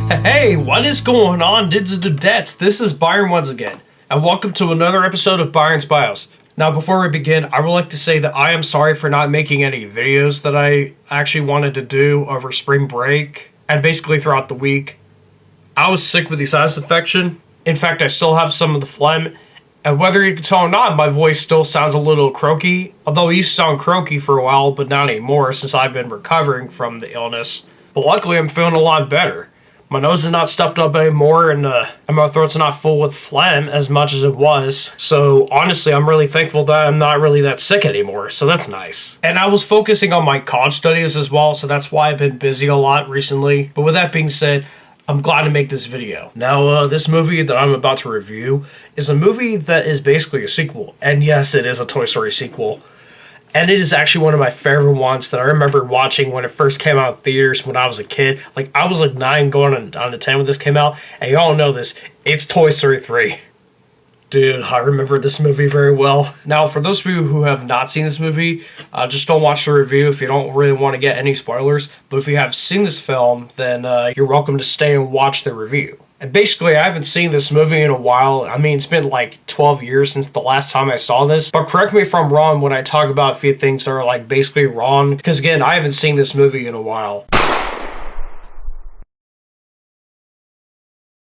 Hey, what is going on, dids and dudettes? This is Byron once again, and welcome to another episode of Byron's Bios. Now, before we begin, I would like to say that I am sorry for not making any videos that I actually wanted to do over spring break, and basically throughout the week. I was sick with the sinus infection. In fact, I still have some of the phlegm, and whether you can tell or not, my voice still sounds a little croaky, although it used to sound croaky for a while, but not anymore since I've been recovering from the illness. But luckily, I'm feeling a lot better. My nose is not stuffed up anymore, and my throat's not full with phlegm as much as it was. So honestly, I'm really thankful that I'm not really that sick anymore, so that's nice. And I was focusing on my college studies as well, so that's why I've been busy a lot recently. But with that being said, I'm glad to make this video. Now, this movie that I'm about to review is a movie that is basically a sequel. And yes, it is a Toy Story sequel. And it is actually one of my favorite ones that I remember watching when it first came out in theaters when I was a kid. Like, I was like 9 going on to 10 when this came out. And y'all know this, it's Toy Story 3. Dude, I remember this movie very well. Now, for those of you who have not seen this movie, just don't watch the review if you don't really want to get any spoilers. But if you have seen this film, then you're welcome to stay and watch the review. And basically, I haven't seen this movie in a while. I mean, it's been like 12 years since the last time I saw this. But correct me if I'm wrong when I talk about a few things that are like basically wrong. Because again, I haven't seen this movie in a while.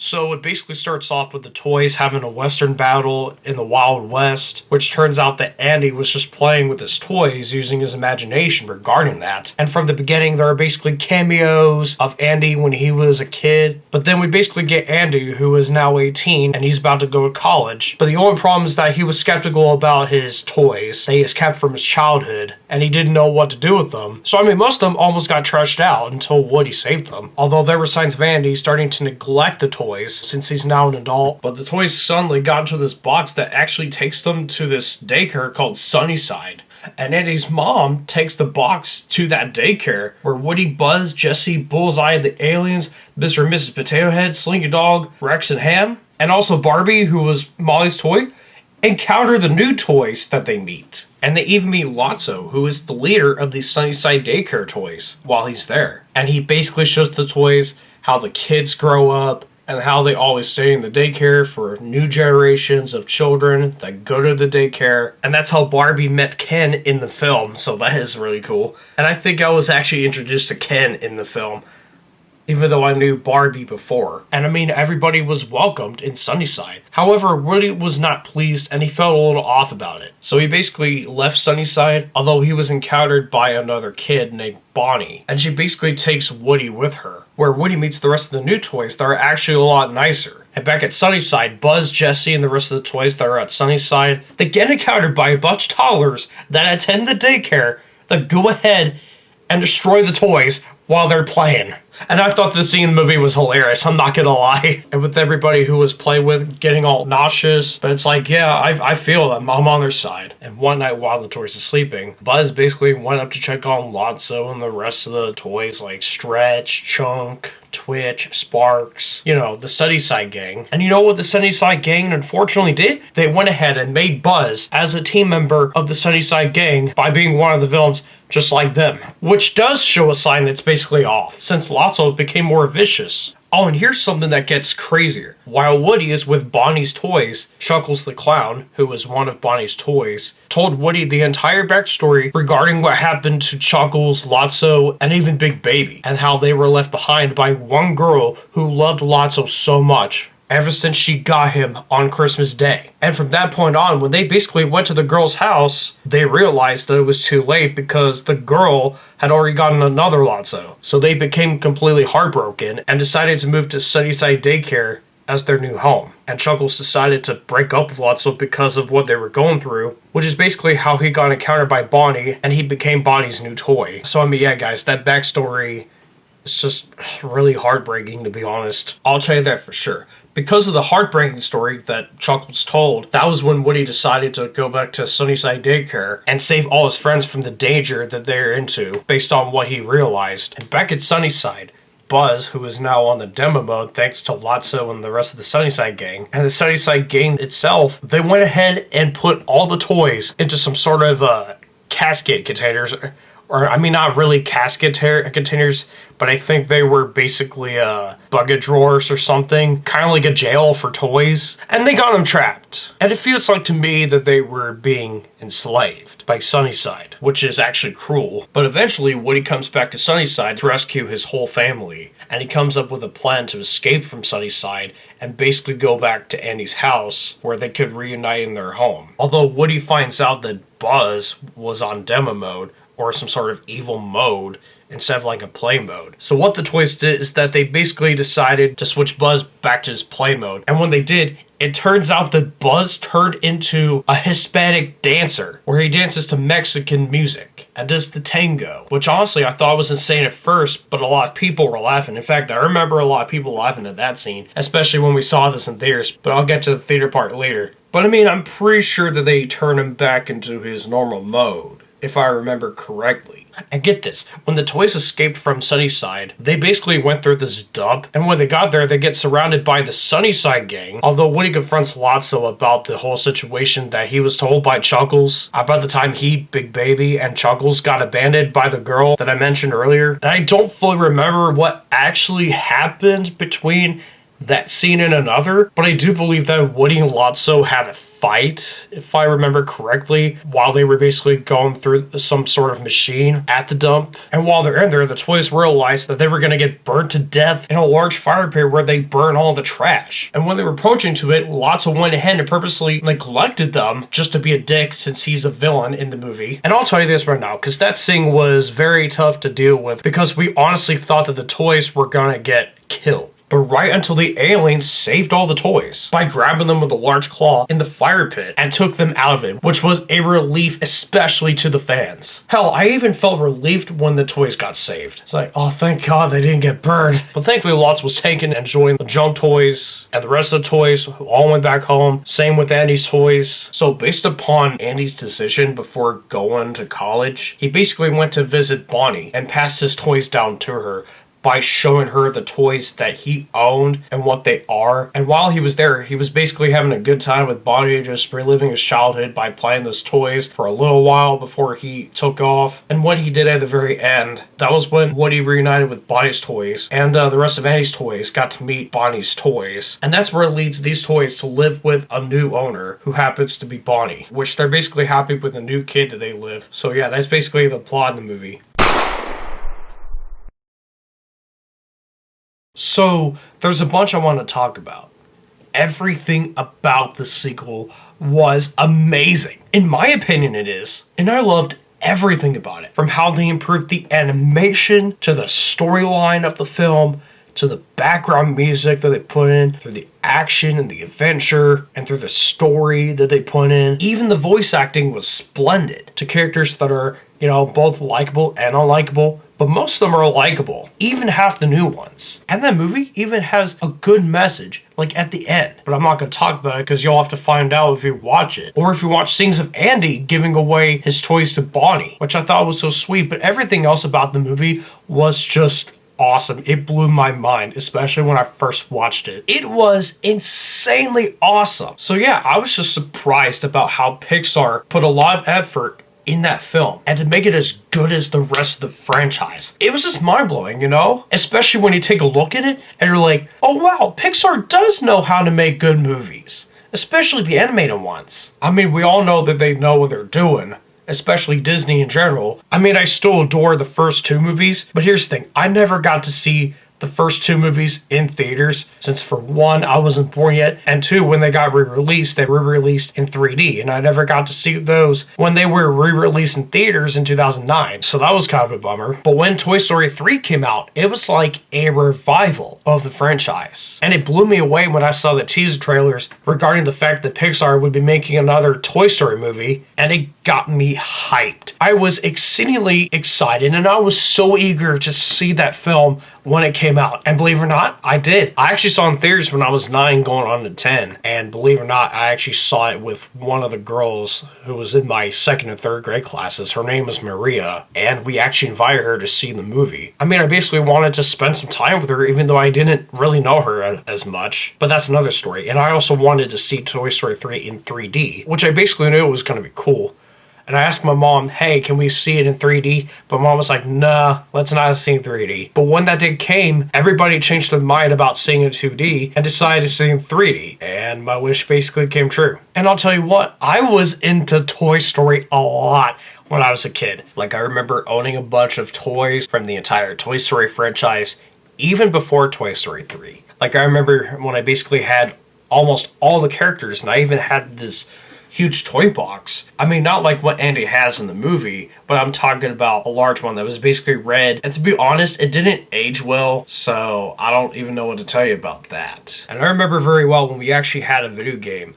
So it basically starts off with the toys having a western battle in the Wild West, which turns out that Andy was just playing with his toys using his imagination regarding that. And from the beginning, there are basically cameos of Andy when he was a kid, but then we basically get Andy, who is now 18, and he's about to go to college. But the only problem is that he was skeptical about his toys that he has kept from his childhood, and he didn't know what to do with them. So I mean, most of them almost got trashed out until Woody saved them. Although there were signs of Andy starting to neglect the toys since he's now an adult, but the toys suddenly got into this box that actually takes them to this daycare called Sunnyside. And Andy's mom takes the box to that daycare where Woody, Buzz, Jesse, Bullseye, the aliens, Mr. and Mrs. Potato Head, Slinky Dog, Rex, and Ham, and also Barbie, who was Molly's toy, encounter the new toys that they meet. And they even meet Lotso, who is the leader of the Sunnyside daycare toys, while he's there. And he basically shows the toys how the kids grow up, and how they always stay in the daycare for new generations of children that go to the daycare. And that's how Barbie met Ken in the film, so that is really cool. And I think I was actually introduced to Ken in the film, even though I knew Barbie before. And I mean, everybody was welcomed in Sunnyside. However, Woody was not pleased, and he felt a little off about it. So he basically left Sunnyside, although he was encountered by another kid named Bonnie. And she basically takes Woody with her, where Woody meets the rest of the new toys that are actually a lot nicer. And back at Sunnyside, Buzz, Jesse, and the rest of the toys that are at Sunnyside, they get encountered by a bunch of toddlers that attend the daycare that go ahead and destroy the toys while they're playing. And I thought this scene in the movie was hilarious, I'm not gonna lie. And with everybody who was played with getting all nauseous, but it's like, yeah, I feel them, I'm on their side. And one night while the toys are sleeping, Buzz basically went up to check on Lotso and the rest of the toys like Stretch, Chunk, Twitch, Sparks, you know, the Sunnyside gang. And you know what the Sunnyside gang unfortunately did? They went ahead and made Buzz as a team member of the Sunnyside gang by being one of the villains just like them. Which does show a sign that's basically off, since Lotso became more vicious. Oh, and here's something that gets crazier. While Woody is with Bonnie's toys, Chuckles the Clown, who was one of Bonnie's toys, told Woody the entire backstory regarding what happened to Chuckles, Lotso, and even Big Baby, and how they were left behind by one girl who loved Lotso so much ever since she got him on Christmas Day. And from that point on, when they basically went to the girl's house, they realized that it was too late because the girl had already gotten another Lotso. So they became completely heartbroken and decided to move to Sunnyside Daycare as their new home. And Chuckles decided to break up with Lotso because of what they were going through, which is basically how he got encountered by Bonnie and he became Bonnie's new toy. So I mean, yeah guys, that backstory is just really heartbreaking, to be honest. I'll tell you that for sure. Because of the heartbreaking story that Chuckles told, that was when Woody decided to go back to Sunnyside Daycare and save all his friends from the danger that they're into, based on what he realized. And back at Sunnyside, Buzz, who is now on the demo mode thanks to Lotso and the rest of the Sunnyside gang, and the Sunnyside gang itself, they went ahead and put all the toys into some sort of casket containers, or I mean, not really casket containers, but I think they were basically bucket drawers or something, kind of like a jail for toys, and they got them trapped. And it feels like to me that they were being enslaved by Sunnyside, which is actually cruel. But eventually, Woody comes back to Sunnyside to rescue his whole family, and he comes up with a plan to escape from Sunnyside and basically go back to Andy's house where they could reunite in their home. Although Woody finds out that Buzz was on demo mode, or some sort of evil mode, instead of like a play mode. So what the toys did is that they basically decided to switch Buzz back to his play mode. And when they did, it turns out that Buzz turned into a Hispanic dancer, where he dances to Mexican music and does the tango, which honestly I thought was insane at first, but a lot of people were laughing. In fact, I remember a lot of people laughing at that scene, especially when we saw this in theaters, but I'll get to the theater part later. But I mean, I'm pretty sure that they turned him back into his normal mode, if I remember correctly. And get this, when the toys escaped from Sunnyside, they basically went through this dump, and when they got there, they get surrounded by the Sunnyside gang. Although Woody confronts Lotso about the whole situation that he was told by Chuckles about the time he, Big Baby, and Chuckles got abandoned by the girl that I mentioned earlier. And I don't fully remember what actually happened between that scene and another, but I do believe that Woody and Lotso had a fight, if I remember correctly, while they were basically going through some sort of machine at the dump. And while they're in there, the toys realized that they were going to get burned to death in a large fire pit where they burn all the trash. And when they were approaching to it, Lotso went ahead and purposely neglected them just to be a dick, since he's a villain in the movie. And I'll tell you this right now, because that scene was very tough to deal with, because we honestly thought that the toys were going to get killed. But right until the aliens saved all the toys by grabbing them with a large claw in the fire pit and took them out of it, which was a relief especially to the fans. Hell, I even felt relieved when the toys got saved. It's like, oh, thank God they didn't get burned. But thankfully Lots was taken and joined the junk toys, and the rest of the toys all went back home. Same with Andy's toys. So based upon Andy's decision before going to college, he basically went to visit Bonnie and passed his toys down to her by showing her the toys that he owned and what they are. And while he was there, he was basically having a good time with Bonnie, just reliving his childhood by playing those toys for a little while before he took off. And what he did at the very end, that was when Woody reunited with Bonnie's toys, and the rest of Annie's toys got to meet Bonnie's toys. And that's where it leads these toys to live with a new owner, who happens to be Bonnie, which they're basically happy with the new kid that they live. So yeah, that's basically the plot in the movie. So, there's a bunch I want to talk about. Everything about the sequel was amazing. In my opinion, it is. And I loved everything about it. From how they improved the animation, to the storyline of the film, to the background music that they put in, through the action and the adventure, and through the story that they put in. Even the voice acting was splendid, to characters that are, both likable and unlikable. But most of them are likable, even half the new ones. And that movie even has a good message, like at the end. But I'm not going to talk about it because you'll have to find out if you watch it. Or if you watch scenes of Andy giving away his toys to Bonnie, which I thought was so sweet. But everything else about the movie was just awesome. It blew my mind, especially when I first watched it. It was insanely awesome. So yeah, I was just surprised about how Pixar put a lot of effort in that film, and to make it as good as the rest of the franchise. It was just mind-blowing, Especially when you take a look at it, and you're like, oh wow, Pixar does know how to make good movies. Especially the animated ones. I mean, we all know that they know what they're doing, especially Disney in general. I mean, I still adore the first two movies, but here's the thing, I never got to see the first two movies in theaters, since for one, I wasn't born yet, and two, when they got re-released, they were released in 3D, and I never got to see those when they were re-released in theaters in 2009, so that was kind of a bummer. But when Toy Story 3 came out, it was like a revival of the franchise, and it blew me away when I saw the teaser trailers regarding the fact that Pixar would be making another Toy Story movie, and it got me hyped. I was exceedingly excited, and I was so eager to see that film when it came out. And believe it or not, I did. I actually saw it in theaters when I was 9 going on to 10. And believe it or not, I actually saw it with one of the girls who was in my 2nd and 3rd grade classes. Her name was Maria. And we actually invited her to see the movie. I mean, I basically wanted to spend some time with her, even though I didn't really know her as much. But that's another story. And I also wanted to see Toy Story 3 in 3D, which I basically knew was going to be cool. And I asked my mom, hey, can we see it in 3D? But mom was like, nah, let's not see it in 3D. But when that day came, everybody changed their mind about seeing it in 2D and decided to see it in 3D. And my wish basically came true. And I'll tell you what, I was into Toy Story a lot when I was a kid. Like, I remember owning a bunch of toys from the entire Toy Story franchise, even before Toy Story 3. Like, I remember when I basically had almost all the characters, and I even had this huge toy box. I mean, not like what Andy has in the movie, but I'm talking about a large one that was basically red. And to be honest, it didn't age well, so I don't even know what to tell you about that. And I remember very well when we actually had a video game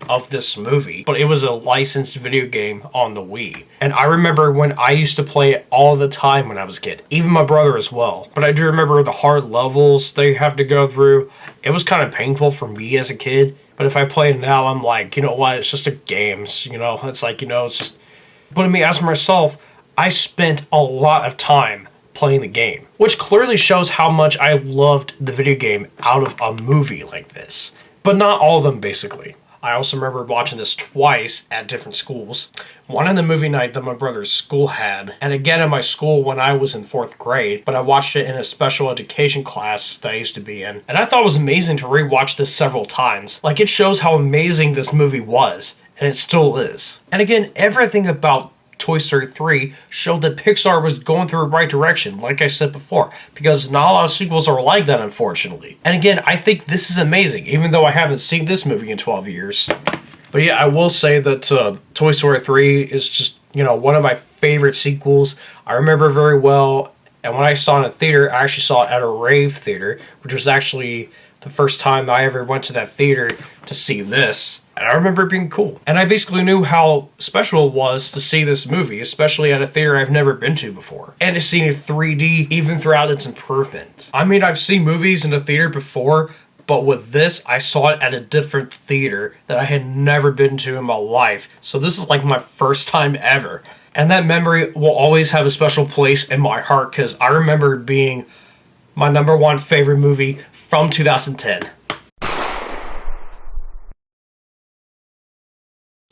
of this movie, but it was a licensed video game on the Wii. And I remember when I used to play it all the time when I was a kid, even my brother as well. But I do remember the hard levels they have to go through. It was kind of painful for me as a kid, but if I play it now, I'm like, you know what, it's just a game, you know, it's like, you know, it's just... But I mean, as for myself, I spent a lot of time playing the game, which clearly shows how much I loved the video game out of a movie like this. But not all of them, basically. I also remember watching this twice at different schools. One in the movie night that my brother's school had, and again in my school when I was in 4th grade, but I watched it in a special education class that I used to be in. And I thought it was amazing to rewatch this several times. Like, it shows how amazing this movie was, and it still is. And again, everything about Toy Story 3 showed that Pixar was going through the right direction, like I said before, because not a lot of sequels are like that, unfortunately. And again, I think this is amazing, even though I haven't seen this movie in 12 years. But yeah, I will say that Toy Story 3 is just, you know, one of my favorite sequels. I remember very well, and when I saw it in a theater, I actually saw it at a rave theater, which was actually the first time I ever went to that theater to see this. And I remember it being cool. And I basically knew how special it was to see this movie, especially at a theater I've never been to before. And to see it in 3D, even throughout its improvement. I mean, I've seen movies in a theater before, but with this, I saw it at a different theater that I had never been to in my life. So this is like my first time ever. And that memory will always have a special place in my heart because I remember it being my #1 favorite movie from 2010.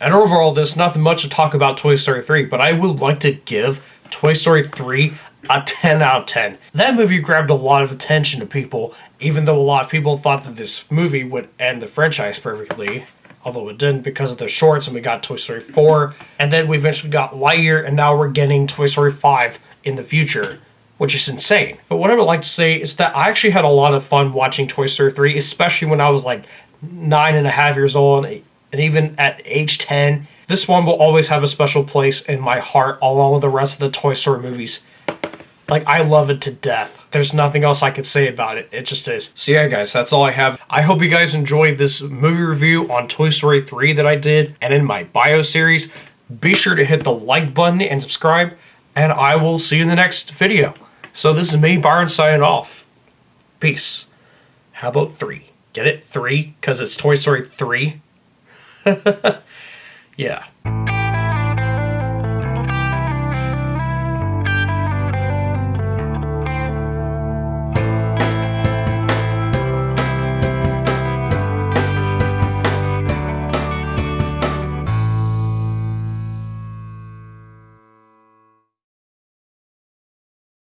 And overall, there's nothing much to talk about Toy Story 3, but I would like to give Toy Story 3 a 10 out of 10. That movie grabbed a lot of attention to people, even though a lot of people thought that this movie would end the franchise perfectly, although it didn't because of the shorts, and we got Toy Story 4, and then we eventually got Lightyear, and now we're getting Toy Story 5 in the future, which is insane. But what I would like to say is that I actually had a lot of fun watching Toy Story 3, especially when I was like 9.5 years old, and even at age 10. This one will always have a special place in my heart along with the rest of the Toy Story movies. Like, I love it to death. There's nothing else I can say about it. It just is. So yeah, guys, that's all I have. I hope you guys enjoyed this movie review on Toy Story 3 that I did and in my bio series. Be sure to hit the like button and subscribe, and I will see you in the next video. So this is me, Byron, signing off. Peace. How about 3? Get it? 3? Because it's Toy Story 3? Yeah.